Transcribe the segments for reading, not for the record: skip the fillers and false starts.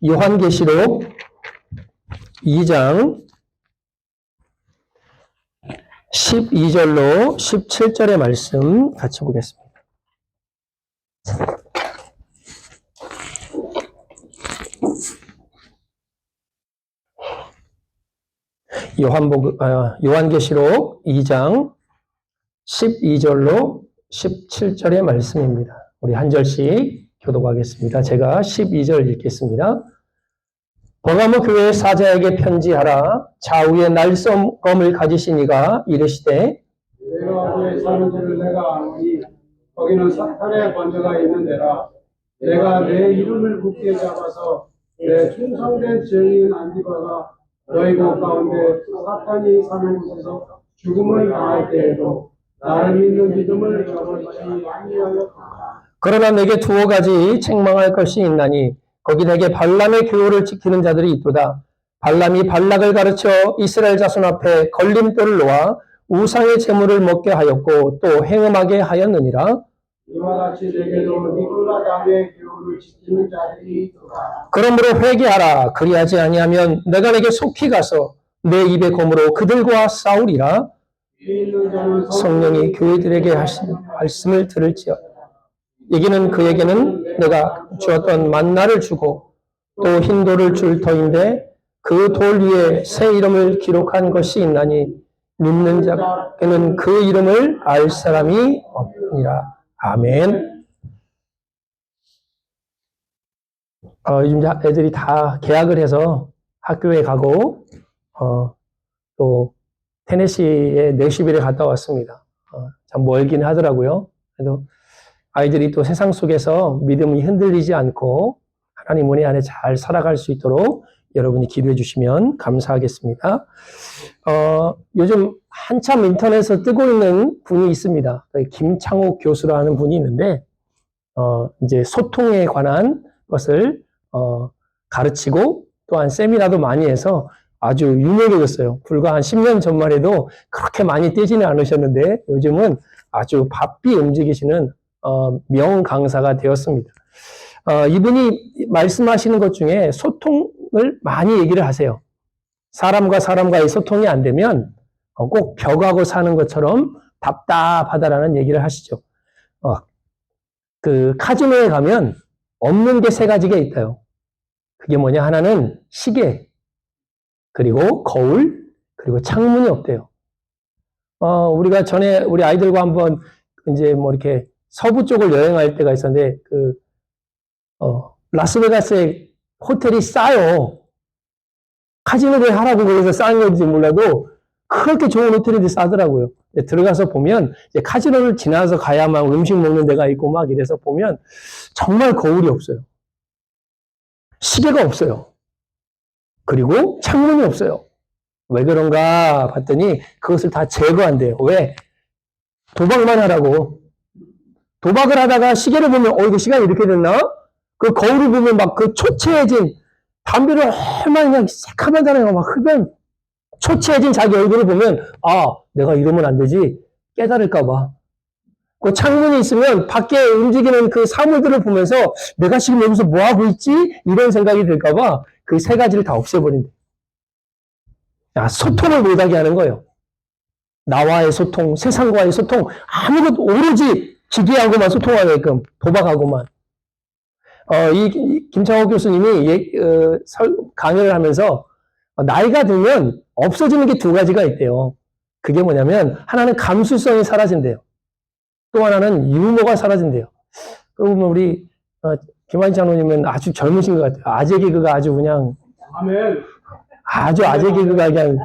요한계시록 2장 12절로 17절의 말씀 같이 보겠습니다. 요한계시록 2장 12절로 17절의 말씀입니다. 우리 한 절씩 교독하겠습니다. 제가 12절 읽겠습니다. 버가모 교회 사자에게 편지하라. 좌우에 날섬검을 가지신 이가 이르시되 내가 어디에 사는지를 내가 아노니 거기는 사탄의 번제가 있는 데라. 내가 내 이름을 굳게 잡아서 내 충성된 증인 안디바가 너희 곳 가운데 사탄이 사는 곳에서 죽음을 당할 때에도 나를 믿는 믿음을 저버리지 아니하였다. 그러나 내게 두어 가지 책망할 것이 있나니 거기 내게 발람의 교훈을 지키는 자들이 있도다. 발람이 발락을 가르쳐 이스라엘 자손 앞에 걸림돌을 놓아 우상의 제물을 먹게 하였고 또 행음하게 하였느니라. 이와 같이 내게도 니콜라 당의 교훈을 지키는 자들이 있도다. 그러므로 회개하라. 그리하지 아니하면 내가 내게 속히 가서 내 입의 검으로 그들과 싸우리라. 위에 있는 자는 성령이 교회들에게 하신 말씀을 들을지어다. 이기는 그에게는 내가 주었던 만나를 주고 또 흰 돌을 줄 터인데 그 돌 위에 새 이름을 기록한 것이 있나니 믿는 자에게는 그 이름을 알 사람이 없느니라. 아멘. 요즘 애들이 다 개학을 해서 학교에 가고 또 테네시에 내시빌에 갔다 왔습니다. 참 멀긴 하더라고요. 그래도 아이들이 또 세상 속에서 믿음이 흔들리지 않고 하나님 은혜 안에 잘 살아갈 수 있도록 여러분이 기도해 주시면 감사하겠습니다. 요즘 한참 인터넷에서 뜨고 있는 분이 있습니다. 김창옥 교수라는 분이 있는데, 이제 소통에 관한 것을, 가르치고 또한 세미나도 많이 해서 아주 유명해졌어요. 불과 한 10년 전만 해도 그렇게 많이 뜨지는 않으셨는데 요즘은 아주 바삐 움직이시는 명 강사가 되었습니다. 이분이 말씀하시는 것 중에 소통을 많이 얘기를 하세요. 사람과 사람과의 소통이 안 되면 꼭 벽하고 사는 것처럼 답답하다라는 얘기를 하시죠. 그 카지노에 가면 없는 게 세 가지가 있다요. 그게 뭐냐? 하나는 시계, 그리고 거울, 그리고 창문이 없대요. 우리가 전에 우리 아이들과 한번 이제 뭐 이렇게 서부 쪽을 여행할 때가 있었는데, 라스베가스에 호텔이 싸요. 카지노를 하라고 그래서 싼 건지 몰라도 그렇게 좋은 호텔인데 싸더라고요. 들어가서 보면 이제 카지노를 지나서 가야만 음식 먹는 데가 있고 막 이래서 보면 정말 거울이 없어요. 시계가 없어요. 그리고 창문이 없어요. 왜 그런가 봤더니 그것을 다 제거한대요. 왜? 도박만 하라고. 도박을 하다가 시계를 보면 이거 시간이 이렇게 됐나? 그 거울을 보면 막 그 초췌해진 담배를 얼마나 그냥 새카만 다니고 막 흡연 초췌해진 자기 얼굴을 보면 내가 이러면 안 되지 깨달을까 봐. 그 창문이 있으면 밖에 움직이는 그 사물들을 보면서 내가 지금 여기서 뭐 하고 있지? 이런 생각이 들까 봐 그 세 가지를 다 없애버린대. 소통을 못하게 하는 거예요. 나와의 소통, 세상과의 소통, 아무것도 오로지 기계하고만 소통하게끔 도박하고만. 이 김창호 교수님이 강연을 하면서 나이가 들면 없어지는 게 두 가지가 있대요. 그게 뭐냐면 하나는 감수성이 사라진대요. 또 하나는 유머가 사라진대요. 그러고 보면 우리 김한희 장로님은 아주 젊으신 것 같아요. 아재 개그가 아주 그냥 아멘. 아주 아재 개그가 그냥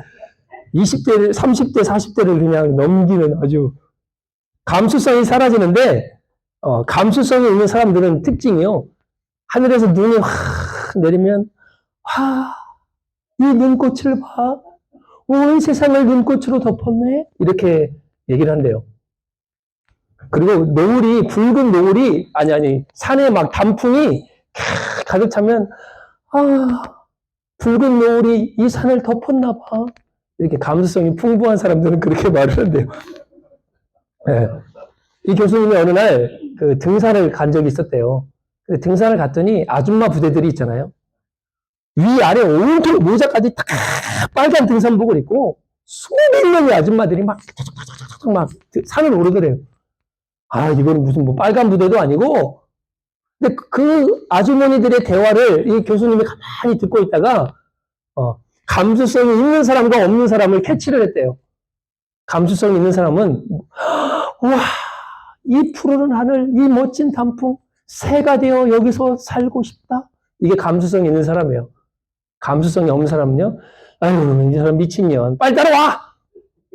20대, 30대, 40대를 그냥 넘기는 아주 감수성이 사라지는데 감수성이 있는 사람들은 특징이요. 하늘에서 눈이 확 내리면 이 눈꽃을 봐. 온 세상을 눈꽃으로 덮었네. 이렇게 얘기를 한대요. 그리고 노을이 붉은 노을이 산에 막 단풍이 가득 차면 붉은 노을이 이 산을 덮었나 봐. 이렇게 감수성이 풍부한 사람들은 그렇게 말을 한대요. 네. 이 교수님이 어느 날 그 등산을 간 적이 있었대요. 등산을 갔더니 아줌마 부대들이 있잖아요. 위아래 온통 모자까지 딱 빨간 등산복을 입고 수백 명의 아줌마들이 막 산을 오르더래요. 아, 이건 무슨 뭐 빨간 부대도 아니고. 근데 그 아주머니들의 대화를 이 교수님이 가만히 듣고 있다가 감수성이 있는 사람과 없는 사람을 캐치를 했대요. 감수성 있는 사람은 와, 이 푸르른 하늘, 이 멋진 단풍, 새가 되어 여기서 살고 싶다. 이게 감수성 있는 사람이에요. 감수성이 없는 사람은요, 아유, 이 사람 미친년, 빨리 따라와!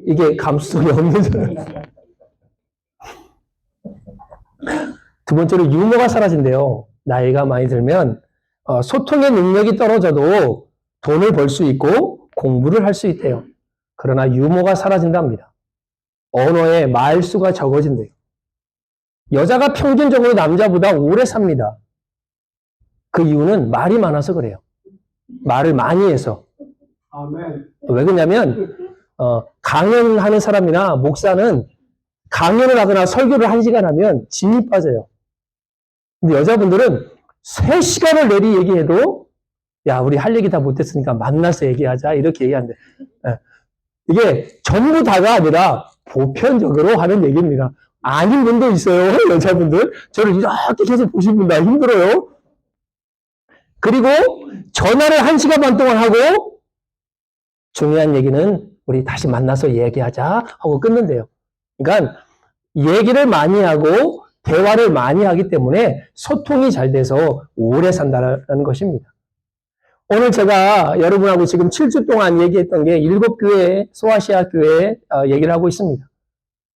이게 감수성이 없는 사람. 두 번째로 유머가 사라진대요. 나이가 많이 들면 소통의 능력이 떨어져도 돈을 벌 수 있고 공부를 할 수 있대요. 그러나 유머가 사라진답니다. 언어의 말수가 적어진대요. 여자가 평균적으로 남자보다 오래 삽니다. 그 이유는 말이 많아서 그래요. 말을 많이 해서. 아멘. 왜 그러냐면 강연하는 사람이나 목사는 강연을 하거나 설교를 1시간 하면 진이 빠져요. 근데 여자분들은 3시간을 내리 얘기해도 야, 우리 할 얘기 다 못했으니까 만나서 얘기하자 이렇게 얘기하는데 이게 전부 다가 아니라 보편적으로 하는 얘기입니다. 아닌 분도 있어요. 여자분들. 저를 이렇게 계속 보시면 나 힘들어요. 그리고 전화를 1시간 반 동안 하고 중요한 얘기는 우리 다시 만나서 얘기하자 하고 끊는데요. 그러니까 얘기를 많이 하고 대화를 많이 하기 때문에 소통이 잘 돼서 오래 산다는 것입니다. 오늘 제가 여러분하고 지금 7주 동안 얘기했던 게 7교회, 소아시아 교회 얘기를 하고 있습니다.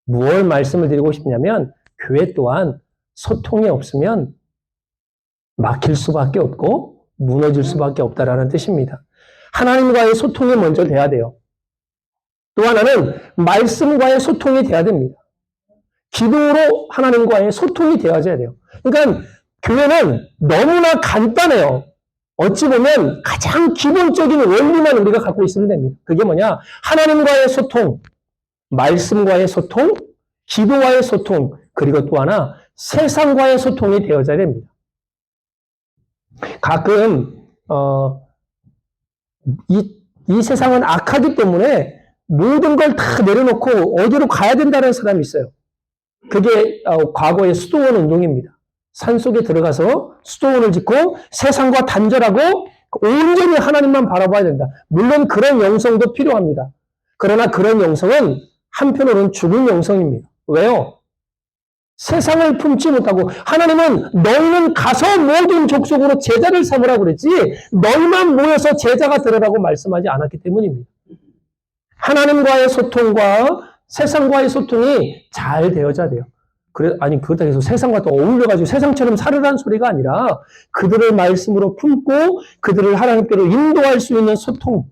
무엇 말씀을 드리고 싶냐면 교회 또한 소통이 없으면 막힐 수밖에 없고 무너질 수밖에 없다라는 뜻입니다. 하나님과의 소통이 먼저 돼야 돼요. 또 하나는 말씀과의 소통이 돼야 됩니다. 기도로 하나님과의 소통이 되어져야 돼요. 그러니까 교회는 너무나 간단해요. 어찌 보면 가장 기본적인 원리만 우리가 갖고 있으면 됩니다. 그게 뭐냐? 하나님과의 소통, 말씀과의 소통, 기도와의 소통, 그리고 또 하나 세상과의 소통이 되어져야 됩니다. 가끔 이 세상은 악하기 때문에 모든 걸 다 내려놓고 어디로 가야 된다는 사람이 있어요. 그게 과거의 수도원 운동입니다. 산속에 들어가서 수도원을 짓고 세상과 단절하고 온전히 하나님만 바라봐야 된다. 물론 그런 영성도 필요합니다. 그러나 그런 영성은 한편으로는 죽은 영성입니다. 왜요? 세상을 품지 못하고 하나님은 너희는 가서 모든 족속으로 제자를 삼으라고 그랬지 너희만 모여서 제자가 되라고 말씀하지 않았기 때문입니다. 하나님과의 소통과 세상과의 소통이 잘 되어져야 돼요. 그렇다고 해서 세상과 또 어울려가지고 세상처럼 살으라는 소리가 아니라 그들을 말씀으로 품고 그들을 하나님께로 인도할 수 있는 소통.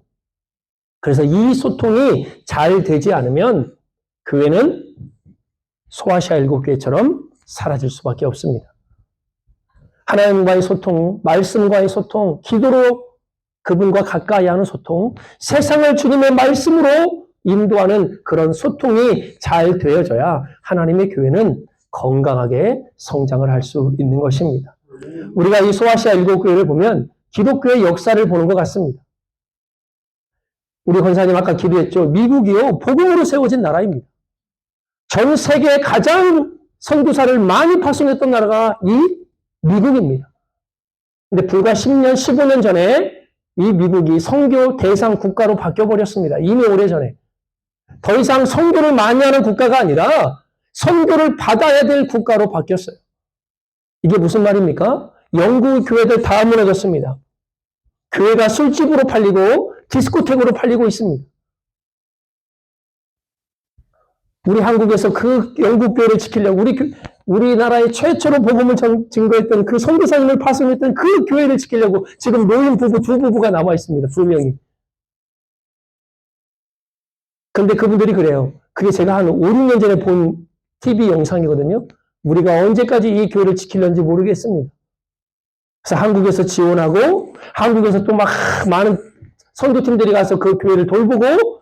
그래서 이 소통이 잘 되지 않으면 교회는 소아시아 7교회처럼 사라질 수밖에 없습니다. 하나님과의 소통, 말씀과의 소통, 기도로 그분과 가까이 하는 소통, 세상을 주님의 말씀으로 인도하는 그런 소통이 잘 되어져야 하나님의 교회는 건강하게 성장을 할 수 있는 것입니다. 우리가 이 소아시아 7교회를 보면 기독교의 역사를 보는 것 같습니다. 우리 권사님 아까 기도했죠. 미국이요, 복음으로 세워진 나라입니다. 전 세계에 가장 선교사를 많이 파송했던 나라가 이 미국입니다. 근데 불과 10년, 15년 전에 이 미국이 선교 대상 국가로 바뀌어버렸습니다. 이미 오래전에. 더 이상 선교를 많이 하는 국가가 아니라 선교를 받아야 될 국가로 바뀌었어요. 이게 무슨 말입니까? 영국 교회들 다 무너졌습니다. 교회가 술집으로 팔리고 디스코텍으로 팔리고 있습니다. 우리 한국에서 그 영국 교회를 지키려고 우리나라의 최초로 복음을 증거했던 그 선교사님을 파송했던 그 교회를 지키려고 지금 노인 부부 두 부부가 남아 있습니다. 2명이. 근데 그분들이 그래요. 그게 제가 한 5, 6년 전에 본 TV 영상이거든요. 우리가 언제까지 이 교회를 지키려는지 모르겠습니다. 그래서 한국에서 지원하고 한국에서 또 막 많은 선교팀들이 가서 그 교회를 돌보고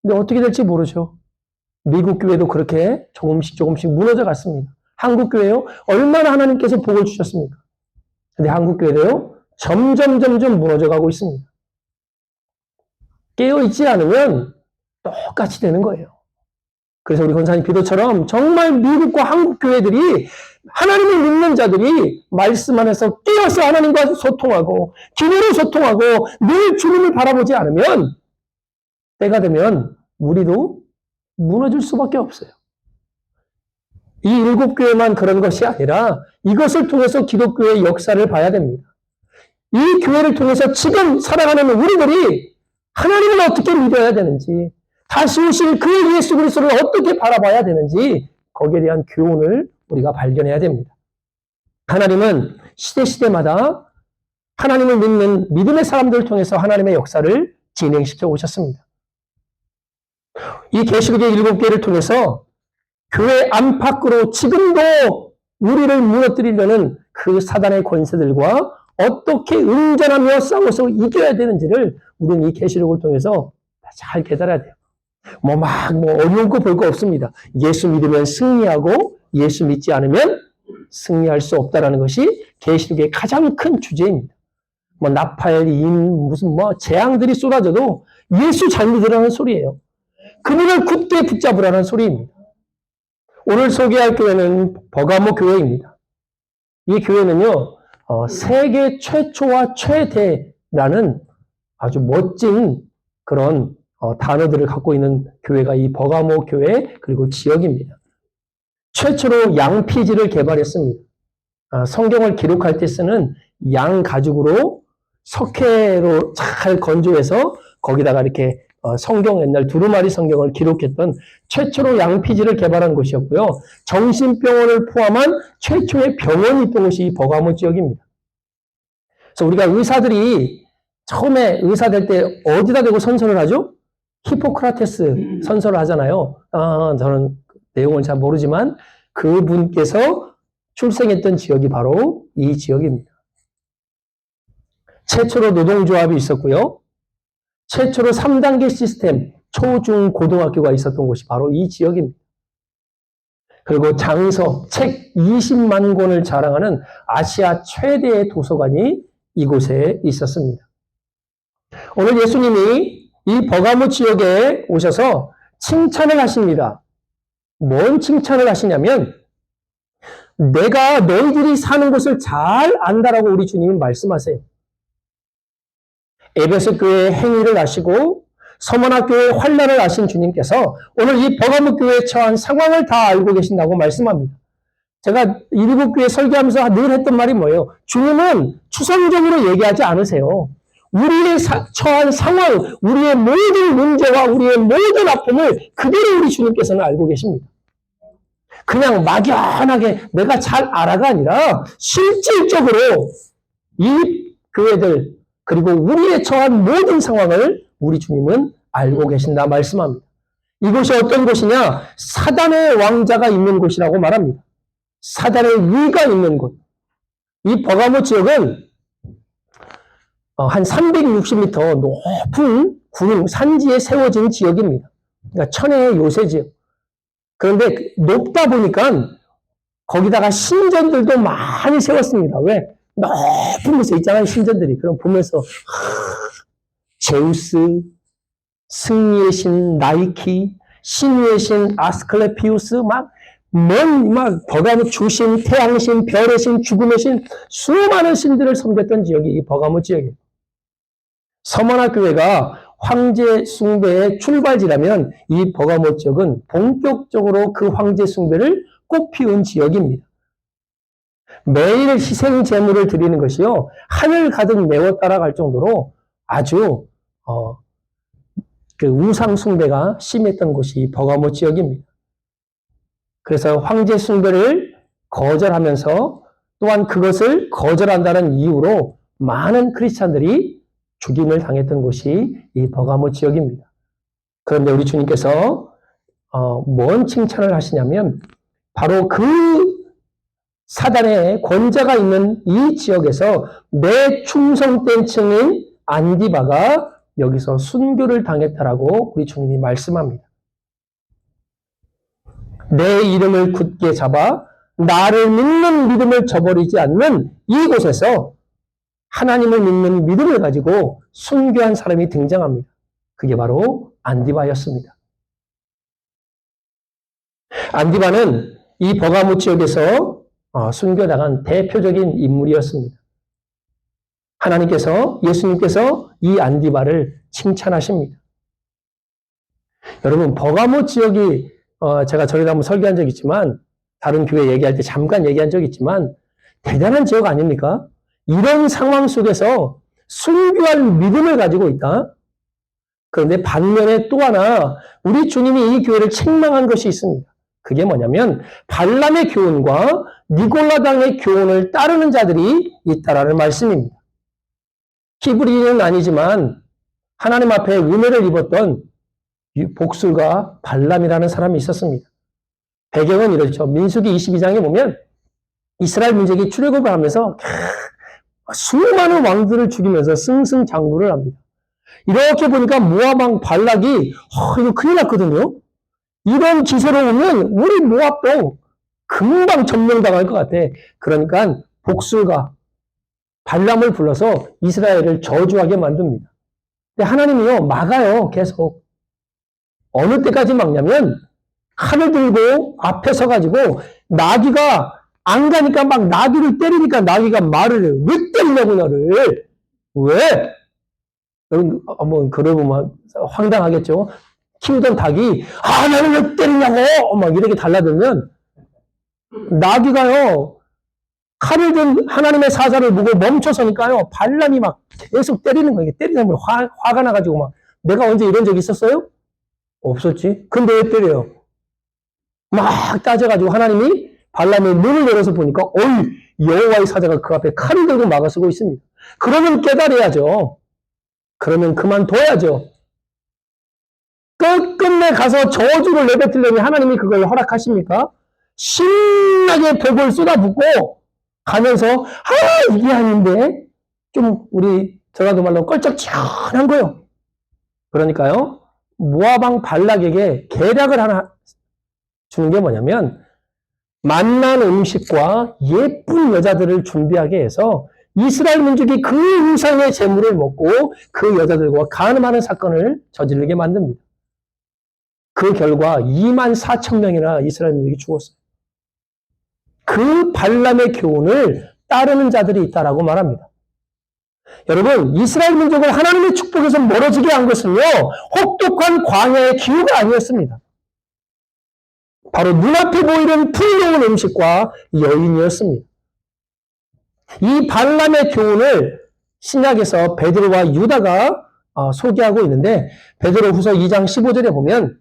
근데 어떻게 될지 모르죠. 미국 교회도 그렇게 조금씩 무너져 갔습니다. 한국 교회요? 얼마나 하나님께서 복을 주셨습니까? 근데 한국 교회도요? 점점 무너져 가고 있습니다. 깨어있지 않으면 똑같이 되는 거예요. 그래서 우리 권사님 기도처럼 정말 미국과 한국 교회들이 하나님을 믿는 자들이 말씀 안에서 깨어서 하나님과 소통하고 기도로 소통하고 늘 주님을 바라보지 않으면 때가 되면 우리도 무너질 수밖에 없어요. 이 7교회만 그런 것이 아니라 이것을 통해서 기독교의 역사를 봐야 됩니다. 이 교회를 통해서 지금 살아가는 우리들이 하나님을 어떻게 믿어야 되는지, 다시 오실 그 예수 그리스도를 어떻게 바라봐야 되는지 거기에 대한 교훈을 우리가 발견해야 됩니다. 하나님은 시대마다 하나님을 믿는 믿음의 사람들을 통해서 하나님의 역사를 진행시켜 오셨습니다. 이 계시록의 7개를 통해서 교회 안팎으로 지금도 우리를 무너뜨리려는 그 사단의 권세들과 어떻게 응전하며 싸워서 이겨야 되는지를 우리는 이 계시록을 통해서 잘 깨달아야 돼요. 어려운 거 볼 거 없습니다. 예수 믿으면 승리하고 예수 믿지 않으면 승리할 수 없다라는 것이 계시록의 가장 큰 주제입니다. 나팔, 무슨 재앙들이 쏟아져도 예수 잘 믿으라는 소리예요. 그분을 굳게 붙잡으라는 소리입니다. 오늘 소개할 교회는 버가모 교회입니다. 이 교회는요, 세계 최초와 최대라는 아주 멋진 그런 단어들을 갖고 있는 교회가 이 버가모 교회 그리고 지역입니다. 최초로 양피지를 개발했습니다. 성경을 기록할 때 쓰는 양 가죽으로 석회로 잘 건조해서 거기다가 이렇게 성경 옛날 두루마리 성경을 기록했던 최초로 양피지를 개발한 곳이었고요. 정신병원을 포함한 최초의 병원이 있던 곳이 이 버가모 지역입니다. 그래서 우리가 의사들이 처음에 의사 될 때 어디다 대고 선서를 하죠? 히포크라테스 선서를 하잖아요. 저는 내용을 잘 모르지만 그분께서 출생했던 지역이 바로 이 지역입니다. 최초로 노동조합이 있었고요. 최초로 3단계 시스템 초중 고등학교가 있었던 곳이 바로 이 지역입니다. 그리고 장서, 책 20만 권을 자랑하는 아시아 최대의 도서관이 이곳에 있었습니다. 오늘 예수님이 이 버가모 지역에 오셔서 칭찬을 하십니다. 뭔 칭찬을 하시냐면 내가 너희들이 사는 곳을 잘 안다라고 우리 주님이 말씀하세요. 에베소 교회의 행위를 아시고 서머나 교회의 환난을 아신 주님께서 오늘 이 버가모 교회에 처한 상황을 다 알고 계신다고 말씀합니다. 제가 7교회 설교하면서 늘 했던 말이 뭐예요? 주님은 추상적으로 얘기하지 않으세요. 우리의 처한 상황, 우리의 모든 문제와 우리의 모든 아픔을 그대로 우리 주님께서는 알고 계십니다. 그냥 막연하게 내가 잘 알아가 아니라 실질적으로 이 교회들 그리고 우리의 처한 모든 상황을 우리 주님은 알고 계신다 말씀합니다. 이곳이 어떤 곳이냐? 사단의 왕자가 있는 곳이라고 말합니다. 사단의 위가 있는 곳. 이 버가모 지역은 한 360m 높은 산지에 세워진 지역입니다. 그러니까 천혜의 요새 지역. 그런데 높다 보니까 거기다가 신전들도 많이 세웠습니다. 왜? 높은 곳에 있잖아요, 신전들이. 그럼 보면서 제우스, 승리의 신 나이키, 신유의 신 아스클레피우스, 버가모 주신, 태양신, 별의 신, 죽음의 신, 수많은 신들을 섬겼던 지역이 이 버가모 지역이에요. 서머나 교회가 황제 숭배의 출발지라면 이 버가모 지역은 본격적으로 그 황제 숭배를 꽃피운 지역입니다. 매일 희생 제물을 드리는 것이요 하늘 가득 메워 따라갈 정도로 아주 그 우상 숭배가 심했던 곳이 버가모 지역입니다. 그래서 황제 숭배를 거절하면서 또한 그것을 거절한다는 이유로 많은 크리스찬들이 죽임을 당했던 곳이 이 버가모 지역입니다. 그런데 우리 주님께서 뭔 칭찬을 하시냐면 바로 그 사단의 권자가 있는 이 지역에서 내 충성된 층인 안디바가 여기서 순교를 당했다라고 우리 주님이 말씀합니다. 내 이름을 굳게 잡아 나를 믿는 믿음을 저버리지 않는 이곳에서 하나님을 믿는 믿음을 가지고 순교한 사람이 등장합니다. 그게 바로 안디바였습니다. 안디바는 이 버가모 지역에서 순교당한 대표적인 인물이었습니다. 하나님께서, 예수님께서 이 안디바를 칭찬하십니다. 여러분, 버가모 지역이 제가 저희도 한번 설교한 적이 있지만, 다른 교회 얘기할 때 잠깐 얘기한 적이 있지만, 대단한 지역 아닙니까? 이런 상황 속에서 순교할 믿음을 가지고 있다. 그런데 반면에 또 하나 우리 주님이 이 교회를 책망한 것이 있습니다. 그게 뭐냐면 발람의 교훈과 니골라당의 교훈을 따르는 자들이 있다라는 말씀입니다. 히브리인은 아니지만 하나님 앞에 은혜를 입었던 복술과 발람이라는 사람이 있었습니다. 배경은 이렇죠. 민수기 22장에 보면 이스라엘 민족이 출애굽을 하면서 수많은 왕들을 죽이면서 승승장구를 합니다. 이렇게 보니까 모압 왕 발락이 이거 큰일 났거든요. 이런 기세로 오면 우리 모압도 금방 점령당할 것 같아. 그러니까 복술과 발람을 불러서 이스라엘을 저주하게 만듭니다. 근데 하나님이요 막아요. 계속. 어느 때까지 막냐면 칼을 들고 앞에 서가지고 나귀가 안 가니까 막 나귀를 때리니까 나귀가 말을 해요. 왜 때리냐고 너를. 왜? 여러분 한번 그러보면 황당하겠죠. 키우던 닭이 나를 왜 때리냐고 막 이렇게 달라들면 나귀가요 칼을 든 하나님의 사자를 보고 멈춰서니까요 발람이 막 계속 때리는 거예요. 때리면 화가 나가지고 막 내가 언제 이런 적 있었어요? 없었지. 근데 왜 때려요? 막 따져가지고 하나님이 발람의 눈을 열어서 보니까 여호와의 사자가 그 앞에 칼을 들고 막아서고 있습니다. 그러면 깨달아야죠. 그러면 그만둬야죠. 끝끝내 가서 저주를 내뱉으려니 하나님이 그걸 허락하십니까? 신나게 벽을 쏟아붓고 가면서 이게 아닌데 좀 우리 전라도 말로 껄쩍지근한 거예요. 그러니까요 모압왕 발락에게 계략을 하나 주는 게 뭐냐면 맛난 음식과 예쁜 여자들을 준비하게 해서 이스라엘 민족이 그 우상의 재물을 먹고 그 여자들과 간음하는 사건을 저지르게 만듭니다. 그 결과 24,000명이나 이스라엘 민족이 죽었어요. 그 발람의 교훈을 따르는 자들이 있다라고 말합니다. 여러분, 이스라엘 민족을 하나님의 축복에서 멀어지게 한 것은요, 혹독한 광야의 기후가 아니었습니다. 바로 눈앞에 보이는 풍요로운 음식과 여인이었습니다. 이 발람의 교훈을 신약에서 베드로와 유다가 소개하고 있는데 베드로후서 2장 15절에 보면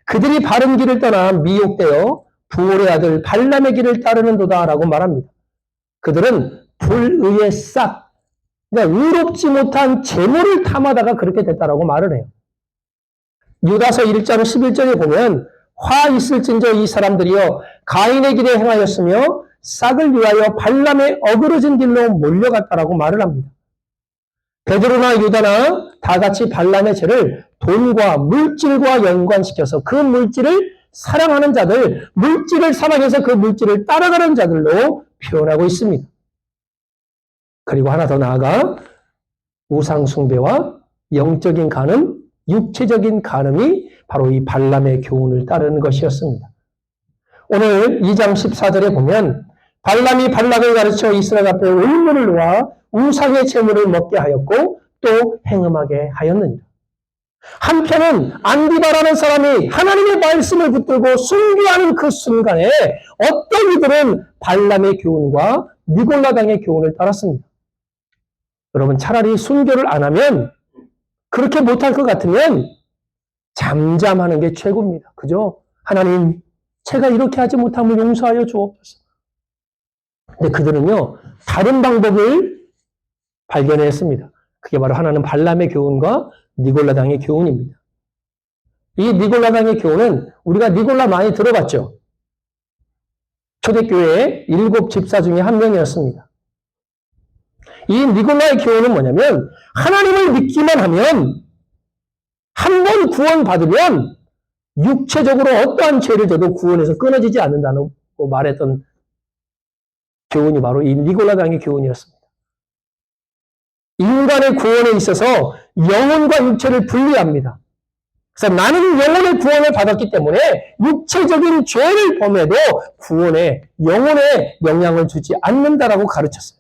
그들이 바른 길을 떠나 미혹되어 부올의 아들 발람의 길을 따르는도다라고 말합니다. 그들은 불의의 싹, 그러니까 의롭지 못한 재물을 탐하다가 그렇게 됐다라고 말을 해요. 유다서 1장 11절에 보면 화 있을진저 이 사람들이여 가인의 길에 행하였으며 싹을 위하여 발람의 어그러진 길로 몰려갔다라고 말을 합니다. 베드로나 유다나 다 같이 발람의 죄를 돈과 물질과 연관시켜서 그 물질을 사랑하는 자들, 물질을 사랑해서 그 물질을 따라가는 자들로 표현하고 있습니다. 그리고 하나 더 나아가 우상숭배와 영적인 간음, 육체적인 간음이 바로 이 발람의 교훈을 따르는 것이었습니다. 오늘 2장 14절에 보면 발람이 발락을 가르쳐 이스라엘 앞에 올무를 놓아 우상의 제물을 먹게 하였고 또 행음하게 하였느니라. 한편은 안디바라는 사람이 하나님의 말씀을 붙들고 순교하는 그 순간에 어떤 이들은 발람의 교훈과 니골라당의 교훈을 따랐습니다. 여러분 차라리 순교를 안 하면 그렇게 못할 것 같으면 잠잠하는 게 최고입니다. 그죠? 하나님 제가 이렇게 하지 못함을 용서하여 주옵소서. 근데 그들은요 다른 방법을 발견했습니다. 그게 바로 하나는 발람의 교훈과 니골라당의 교훈입니다. 이 니골라당의 교훈은 우리가 니골라 많이 들어봤죠. 초대교회의 7 집사 중에 한 명이었습니다. 이 니골라의 교훈은 뭐냐면 하나님을 믿기만 하면 한 번 구원받으면 육체적으로 어떠한 죄를 져도 구원에서 끊어지지 않는다고 말했던 교훈이 바로 이 니골라당의 교훈이었습니다. 인간의 구원에 있어서 영혼과 육체를 분리합니다. 그래서 나는 영혼의 구원을 받았기 때문에 육체적인 죄를 범해도 구원에, 영혼에 영향을 주지 않는다라고 가르쳤어요.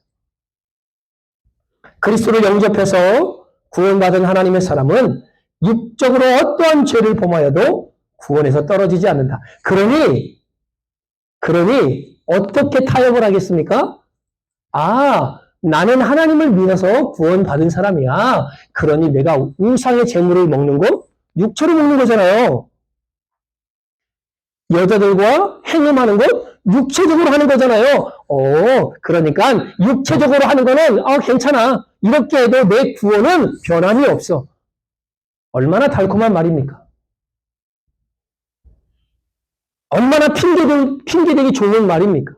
그리스도를 영접해서 구원받은 하나님의 사람은 육적으로 어떠한 죄를 범하여도 구원에서 떨어지지 않는다. 그러니 어떻게 타협을 하겠습니까? 나는 하나님을 믿어서 구원받은 사람이야. 그러니 내가 우상의 재물을 먹는 건 육체로 먹는 거잖아요. 여자들과 행음하는 건 육체적으로 하는 거잖아요. 그러니까 육체적으로 하는 거는 괜찮아. 이렇게 해도 내 구원은 변함이 없어. 얼마나 달콤한 말입니까? 얼마나 핑계대기 좋은 말입니까?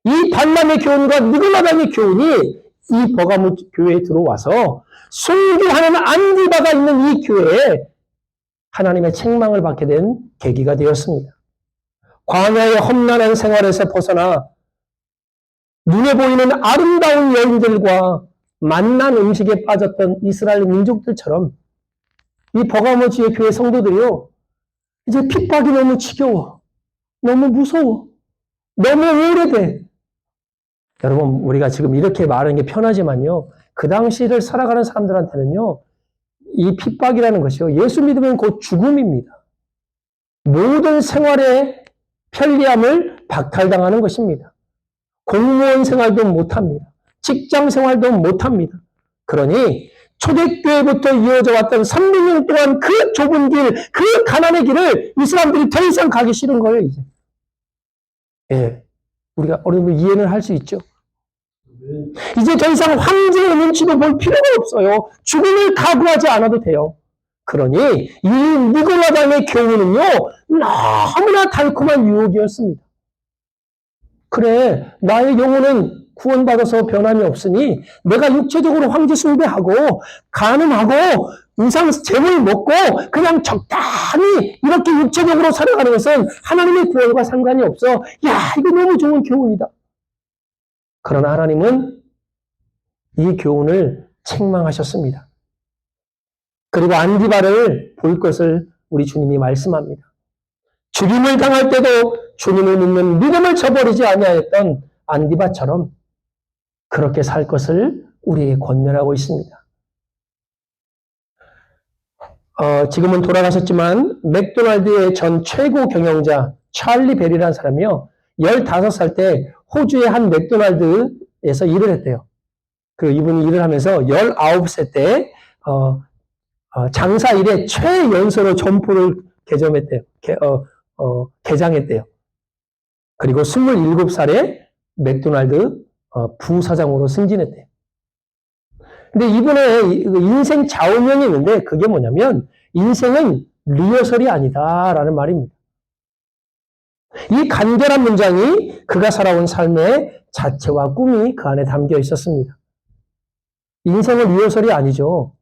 이 발람의 교훈과 느글라담의 교훈이 이 버가모 교회에 들어와서 순교하는 안디바가 있는 이 교회에 하나님의 책망을 받게 된 계기가 되었습니다. 광야의 험난한 생활에서 벗어나 눈에 보이는 아름다운 여인들과 맛난 음식에 빠졌던 이스라엘 민족들처럼 이 버가모 지의 교회 성도들이요, 이제 핍박이 너무 지겨워, 너무 무서워, 너무 오래돼. 여러분, 우리가 지금 이렇게 말하는 게 편하지만요, 그 당시를 살아가는 사람들한테는요, 이 핍박이라는 것이요, 예수 믿으면 곧 죽음입니다. 모든 생활의 편리함을 박탈당하는 것입니다. 공무원 생활도 못합니다. 직장 생활도 못합니다. 그러니 초대교회부터 이어져 왔던 300년 동안 그 좁은 길, 그 가난의 길을 이 사람들이 더 이상 가기 싫은 거예요, 이제. 예. 우리가 어느 정도 이해는 할 수 있죠. 이제 더 이상 황제의 눈치도 볼 필요가 없어요. 죽음을 각오하지 않아도 돼요. 그러니 이 니고라당의 교훈은요, 너무나 달콤한 유혹이었습니다. 그래, 나의 영혼은 구원받아서 변함이 없으니 내가 육체적으로 황제 숭배하고 간음하고 우상 재물 먹고 그냥 적당히 이렇게 육체적으로 살아가는 것은 하나님의 구원과 상관이 없어. 야, 이거 너무 좋은 교훈이다. 그러나 하나님은 이 교훈을 책망하셨습니다. 그리고 안디바를 볼 것을 우리 주님이 말씀합니다. 죽임을 당할 때도 주님을 믿는 믿음을 저버리지 아니하였던 안디바처럼 그렇게 살 것을 우리에게 권면하고 있습니다. 지금은 돌아가셨지만 맥도날드의 전 최고 경영자 찰리 벨이라는 사람이요, 15살 때 호주의 한 맥도날드에서 일을 했대요. 이분이 일을 하면서 19세 때 장사 일에 최연소로 점포를 개점했대요. 개장했대요. 그리고 27살에 맥도날드 부사장으로 승진했대요. 근데 이분의 인생 좌우명이 있는데 그게 뭐냐면 인생은 리허설이 아니다라는 말입니다. 이 간결한 문장이 그가 살아온 삶의 자체와 꿈이 그 안에 담겨 있었습니다. 인생은 리허설이 아니죠.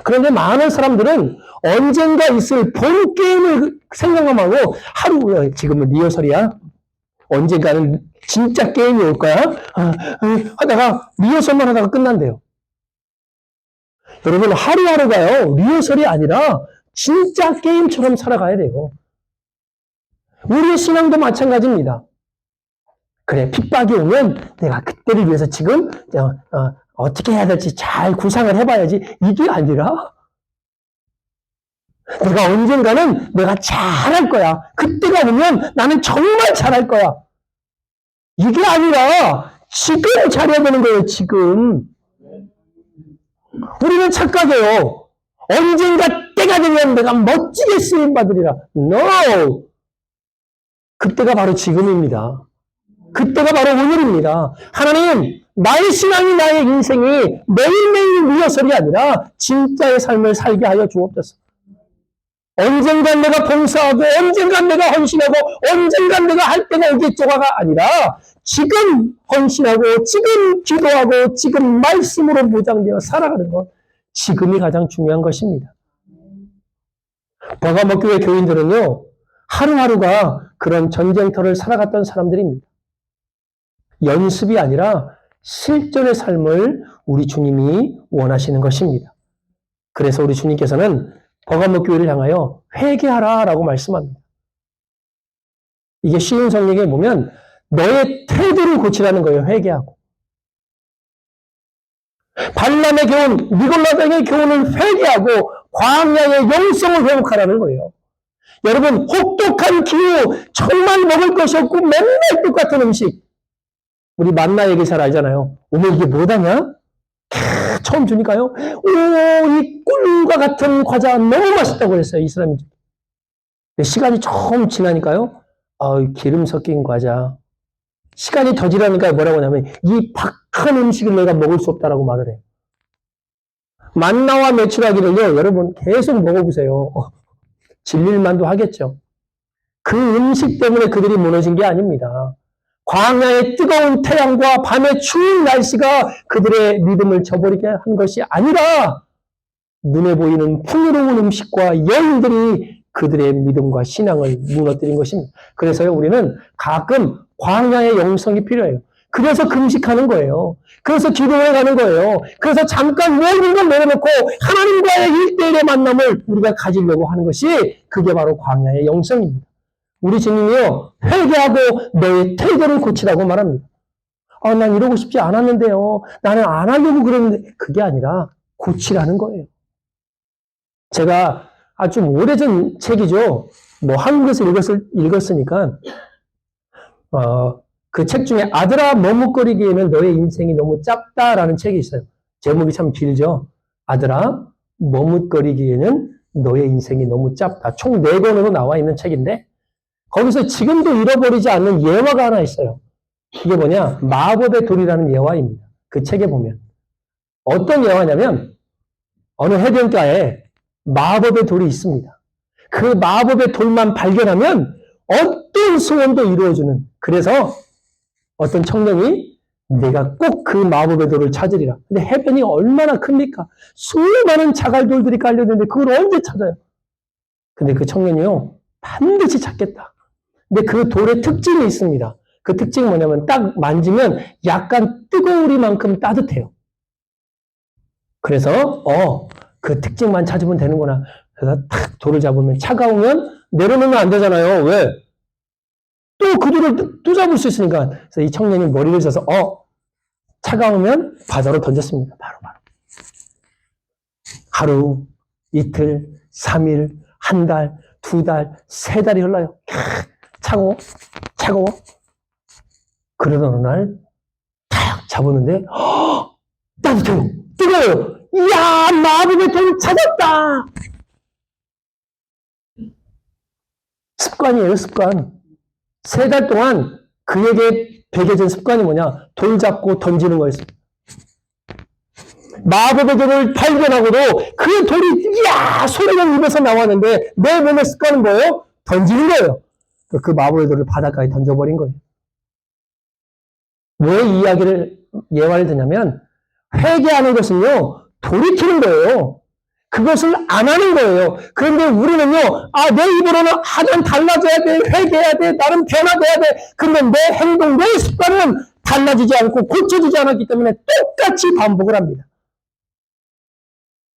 그런데 많은 사람들은 언젠가 있을 본 게임을 생각만 하고 지금은 리허설이야. 언젠가는 진짜 게임이 올 거야. 하다가 리허설만 하다가 끝난대요. 여러분, 하루하루가요, 리허설이 아니라 진짜 게임처럼 살아가야 돼요. 우리의 신앙도 마찬가지입니다. 그래, 핍박이 오면 내가 그때를 위해서 지금 어떻게 해야 될지 잘 구상을 해봐야지. 이게 아니라 내가 언젠가는 내가 잘할 거야. 그때가 오면 나는 정말 잘할 거야. 이게 아니라 지금 잘해야 되는 거예요, 지금. 우리는 착각해요. 언젠가 때가 되면 내가 멋지게 쓰임받으리라. No! 그때가 바로 지금입니다. 그때가 바로 오늘입니다. 하나님, 나의 신앙이, 나의 인생이 매일매일 리허설이 아니라 진짜의 삶을 살게 하여 주옵소서. 언젠간 내가 봉사하고, 언젠간 내가 헌신하고, 언젠간 내가 할 때가 오겠죠가 아니라 지금 헌신하고, 지금 기도하고, 지금 말씀으로 무장되어 살아가는 것, 지금이 가장 중요한 것입니다. 버가모 교회 교인들은요, 하루하루가 그런 전쟁터를 살아갔던 사람들입니다. 연습이 아니라 실전의 삶을 우리 주님이 원하시는 것입니다. 그래서 우리 주님께서는 버가모 교회를 향하여 회개하라라고 말씀합니다. 이게 쉬운 성경에 보면 너의 태도를 고치라는 거예요. 회개하고. 발람의 교훈, 니골라당의 교훈을 회개하고 광야의 영성을 회복하라는 거예요. 여러분, 혹독한 기후, 정말 먹을 것이 없고 맨날 똑같은 음식. 우리 만나 얘기 잘 알잖아요. 어머, 이게 뭐다냐? 처음 주니까요. 오, 이 꿀과 같은 과자 너무 맛있다고 그랬어요. 이 사람이. 근데 시간이 좀 지나니까요. 기름 섞인 과자. 시간이 더 지나니까 뭐라고 하냐면 이 박한 음식을 내가 먹을 수 없다라고 말을 해요. 만나와 메추라기를요. 여러분 계속 먹어보세요. 질릴만도 하겠죠. 그 음식 때문에 그들이 무너진 게 아닙니다. 광야의 뜨거운 태양과 밤의 추운 날씨가 그들의 믿음을 저버리게 한 것이 아니라 눈에 보이는 풍요로운 음식과 여인들이 그들의 믿음과 신앙을 무너뜨린 것입니다. 그래서요, 우리는 가끔 광야의 영성이 필요해요. 그래서 금식하는 거예요. 그래서 기도해 가는 거예요. 그래서 잠깐 모든 걸 내려놓고 하나님과의 1대1의 만남을 우리가 가지려고 하는 것이 그게 바로 광야의 영성입니다. 우리 주님이요, 회개하고 너의 태도를 고치라고 말합니다. 난 이러고 싶지 않았는데요. 나는 안 하려고 그랬는데, 그게 아니라 고치라는 거예요. 제가 아주 오래전 책이죠. 뭐 한국에서 읽었으니까, 그 책 중에 아들아 머뭇거리기에는 너의 인생이 너무 짧다라는 책이 있어요. 제목이 참 길죠. 아들아 머뭇거리기에는 너의 인생이 너무 짧다. 총 4권으로 나와 있는 책인데, 거기서 지금도 잃어버리지 않는 예화가 하나 있어요. 이게 뭐냐? 마법의 돌이라는 예화입니다. 그 책에 보면. 어떤 예화냐면, 어느 해변가에 마법의 돌이 있습니다. 그 마법의 돌만 발견하면 어떤 소원도 이루어주는. 그래서 어떤 청년이 내가 꼭 그 마법의 돌을 찾으리라. 근데 해변이 얼마나 큽니까? 수많은 자갈돌들이 깔려있는데 그걸 언제 찾아요? 근데 그 청년이요, 반드시 찾겠다. 근데 그 돌의 특징이 있습니다. 그 특징이 뭐냐면 딱 만지면 약간 뜨거우리만큼 따뜻해요. 그래서 그 특징만 찾으면 되는구나. 그래서 탁 돌을 잡으면 차가우면 내려놓으면 안 되잖아요. 왜? 또 그 돌을 또 잡을 수 있으니까. 그래서 이 청년이 머리를 써서 차가우면 바다로 던졌습니다. 바로. 하루, 이틀, 3일, 한 달, 2달, 3달이 흘러요. 차가워. 그러던 어느 날, 탁 잡았는데, 따뜻해요. 뜨거워요. 이야, 마법의 돌 찾았다! 습관이에요, 습관. 3달 동안 그에게 배겨진 습관이 뭐냐? 돌 잡고 던지는 거였어요. 마법의 돌을 발견하고도 그 돌이, 이야! 소리가 입에서 나왔는데, 내 몸의 습관은 뭐예요? 던지는 거예요. 그 마법의 돌을 바닷가에 던져버린 거예요. 왜 이 이야기를, 예화를 드냐면, 회개하는 것은요, 돌이키는 거예요. 그것을 안 하는 거예요. 그런데 우리는요, 내 입으로는, 난 달라져야 돼, 회개해야 돼, 나는 변화돼야 돼. 그런데 내 행동, 내 습관은 달라지지 않고 고쳐지지 않았기 때문에 똑같이 반복을 합니다.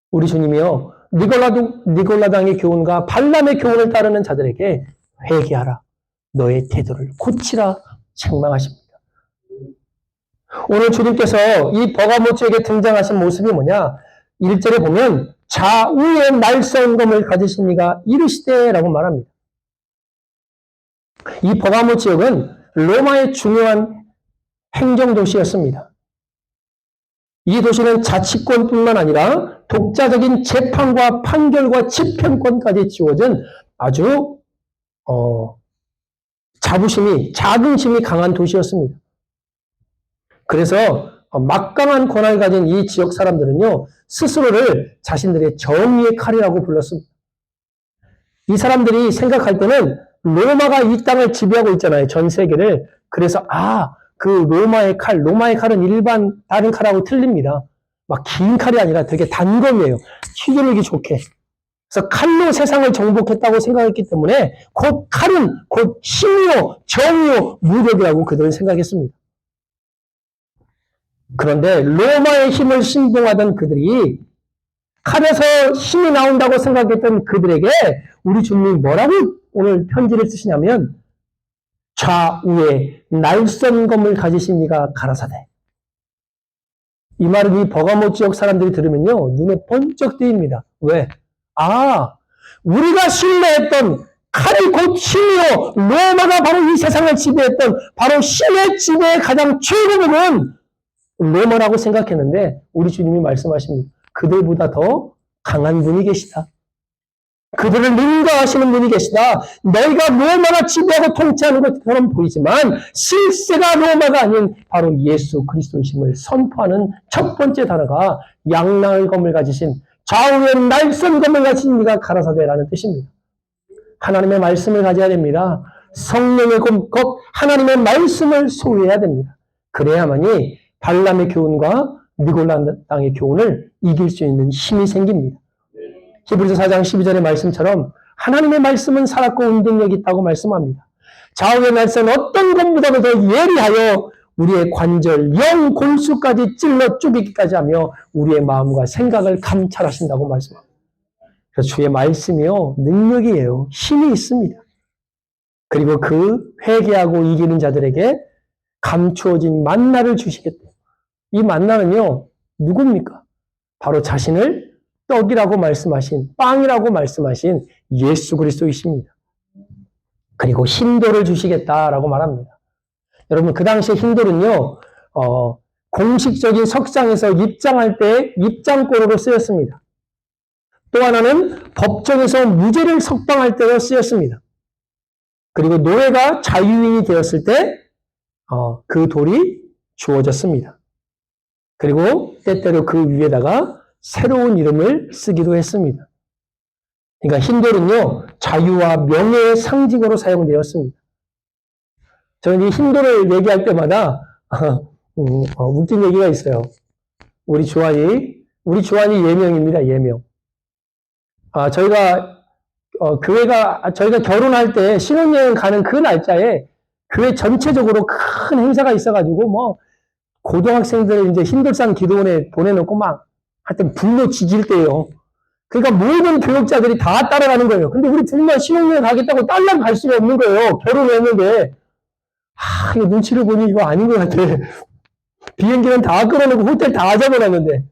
우리 주님이요, 니골라당의 교훈과 발람의 교훈을 따르는 자들에게 회개하라, 너의 태도를 고치라 책망하십니다. 오늘 주님께서 이 버가모츠에게 등장하신 모습이 뭐냐? 1절에 보면 좌우의 말썽검을 가지신 이가 이르시되라고 말합니다. 이 버가모 지역은 로마의 중요한 행정도시였습니다. 이 도시는 자치권뿐만 아니라 독자적인 재판과 판결과 집행권까지 지워진 아주 자긍심이 강한 도시였습니다. 그래서 막강한 권한을 가진 이 지역 사람들은요, 스스로를 자신들의 정의의 칼이라고 불렀습니다. 이 사람들이 생각할 때는 로마가 이 땅을 지배하고 있잖아요, 전 세계를. 그래서 그 로마의 칼은 일반 다른 칼하고 틀립니다. 막 긴 칼이 아니라 되게 단검이에요. 휘두르기 좋게. 그래서 칼로 세상을 정복했다고 생각했기 때문에 칼은 곧 힘이요, 정의요, 무력이라고 그들은 생각했습니다. 그런데 로마의 힘을 신봉하던 그들이 칼에서 힘이 나온다고 생각했던 그들에게 우리 주님이 뭐라고 오늘 편지를 쓰시냐면 좌우에 날선검을 가지신 이가 가라사대. 이 말은 이 버가모 지역 사람들이 들으면요 눈에 번쩍 띄입니다. 왜? 아, 우리가 신뢰했던 칼이 곧 힘이요 로마가 바로 이 세상을 지배했던 바로 힘의 지배의 가장 최고봉은 로마라고 생각했는데 우리 주님이 말씀하십니다. 그들보다 더 강한 분이 계시다. 그들을 능가하시는 분이 계시다. 너희가 로마가 지배하고 통치하는 것처럼 보이지만 실세가 로마가 아닌 바로 예수 그리스도이심을 선포하는 첫 번째 단어가 양날검을 가지신 좌우에 날선검을 가진 이가 가라사대라는 뜻입니다. 하나님의 말씀을 가져야 됩니다. 성령의 검, 하나님의 말씀을 소유해야 됩니다. 그래야만이 발람의 교훈과 니골라 땅의 교훈을 이길 수 있는 힘이 생깁니다. 히브리서 4장 12절의 말씀처럼 하나님의 말씀은 살았고 운동력이 있다고 말씀합니다. 좌우의 날선 어떤 것보다도 더 예리하여 우리의 관절, 영, 골수까지 찔러 쪼개기까지 하며 우리의 마음과 생각을 감찰하신다고 말씀합니다. 그래서 주의 말씀이요 능력이에요. 힘이 있습니다. 그리고 그 회개하고 이기는 자들에게 감추어진 만나를 주시겠대요. 이 만나는요 누굽니까? 바로 자신을 떡이라고 말씀하신, 빵이라고 말씀하신 예수 그리스도이십니다. 그리고 흰돌을 주시겠다라고 말합니다. 여러분 그 당시에 흰돌은요 공식적인 석상에서 입장할 때 입장권으로 쓰였습니다. 또 하나는 법정에서 무죄를 석방할 때로 쓰였습니다. 그리고 노예가 자유인이 되었을 때 그 돌이 주어졌습니다. 그리고 때때로 그 위에다가 새로운 이름을 쓰기도 했습니다. 그러니까 흰돌은요 자유와 명예의 상징으로 사용되었습니다. 저는 이 흰돌을 얘기할 때마다 웃긴 얘기가 있어요. 우리 주한이 예명입니다. 예명. 저희가 저희가 결혼할 때 신혼여행 가는 그 날짜에 교회 전체적으로 큰 행사가 있어가지고 뭐 고등학생들 이제 흰돌산 기도원에 보내놓고 막 하여튼 불로 지질 때요. 그러니까 모든 교육자들이 다 따라가는 거예요. 근데 우리 둘만 신혼여행 가겠다고 딸랑 갈 수가 없는 거예요. 결혼했는데. 이거 눈치를 보니 이거 아닌 것 같아. 비행기는 다 끌어내고 호텔 다 잡아놨는데.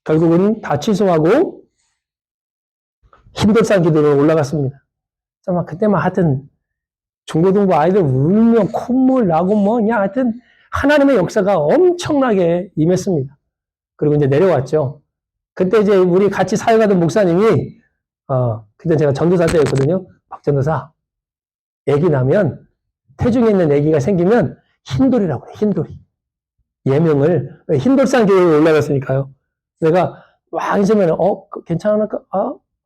결국은 다 취소하고 흰돌산 기도로 올라갔습니다. 그때만 하여튼 중고등부 아이들 울며 콧물 나고 그냥 하여튼 하나님의 역사가 엄청나게 임했습니다. 그리고 이제 내려왔죠. 그때 이제 우리 같이 사역하던 목사님이, 그때 제가 전도사 때였거든요. 박 전도사, 애기 나면, 태중에 있는 애기가 생기면 흰돌이라고 그래, 흰돌이. 예명을, 흰돌산 교회에 올라갔으니까요. 내가 막 있으면, 괜찮을까?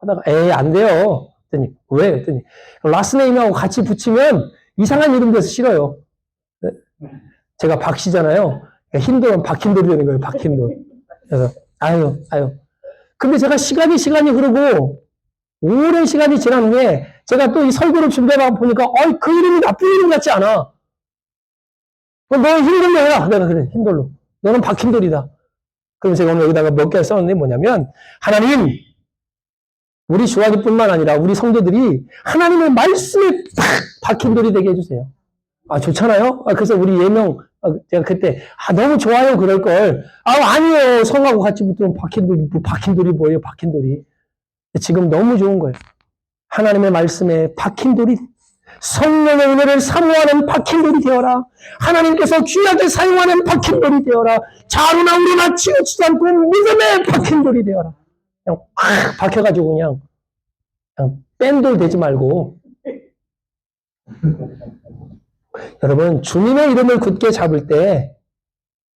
하다가, 안 돼요. 그랬더니, 왜? 그랬더니, 라스네임하고 같이 붙이면 이상한 이름 돼서 싫어요. 제가 박씨잖아요. 흰돌은 박흰돌이 되는 거예요, 박흰돌. 그래서, 아유. 근데 제가 시간이 흐르고, 오랜 시간이 지난 후에, 제가 또 이 설교를 준비해봐 보니까, 그 이름이 나쁜 이름 같지 않아. 너 흰돌로 해라. 내가 그래, 흰돌로. 너는 박흰돌이다. 그럼 제가 오늘 여기다가 몇 개 써놨는데 뭐냐면, 하나님, 우리 주하기뿐만 아니라 우리 성도들이 하나님의 말씀에 박힌돌이 되게 해주세요. 좋잖아요? 그래서 우리 예명, 제가 그때, 너무 좋아요, 그럴걸. 아니에요. 성하고 같이 붙으면 박힌돌이 뭐예요, 박힌돌이. 지금 너무 좋은 거예요. 하나님의 말씀에 박힌돌이, 성령의 은혜를 사모하는 박힌돌이 되어라. 하나님께서 귀하게 사용하는 박힌돌이 되어라. 자루나 우리나 치우치지 않고 믿음의 박힌돌이 되어라. 그냥 확 박혀가지고 그냥 뺀돌 되지 말고. 여러분, 주님의 이름을 굳게 잡을 때,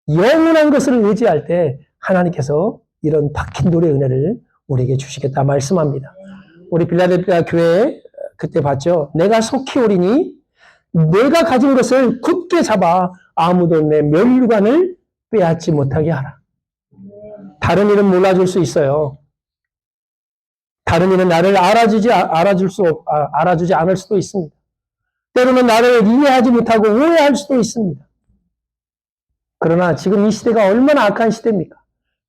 영원한 것을 의지할 때, 하나님께서 이런 박힌 돌의 은혜를 우리에게 주시겠다 말씀합니다. 우리 빌라델피아 교회 그때 봤죠? 내가 속히 오리니, 내가 가진 것을 굳게 잡아 아무도 내 면류관을 빼앗지 못하게 하라. 다른 일은 몰라줄 수 있어요. 다른 일은 나를 알아주지 않을 수도 있습니다. 때로는 나를 이해하지 못하고 오해할 수도 있습니다. 그러나 지금 이 시대가 얼마나 악한 시대입니까?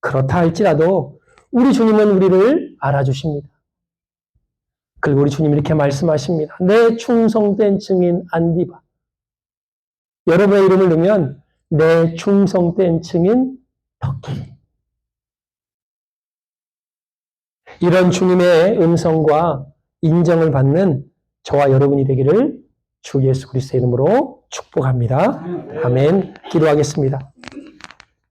그렇다 할지라도 우리 주님은 우리를 알아주십니다. 그리고 우리 주님이 이렇게 말씀하십니다. 내 충성된 증인 안디바. 여러분의 이름을 넣으면 내 충성된 증인 터키. 이런 주님의 음성과 인정을 받는 저와 여러분이 되기를 주 예수 그리스도의 이름으로 축복합니다. 아멘. 기도하겠습니다.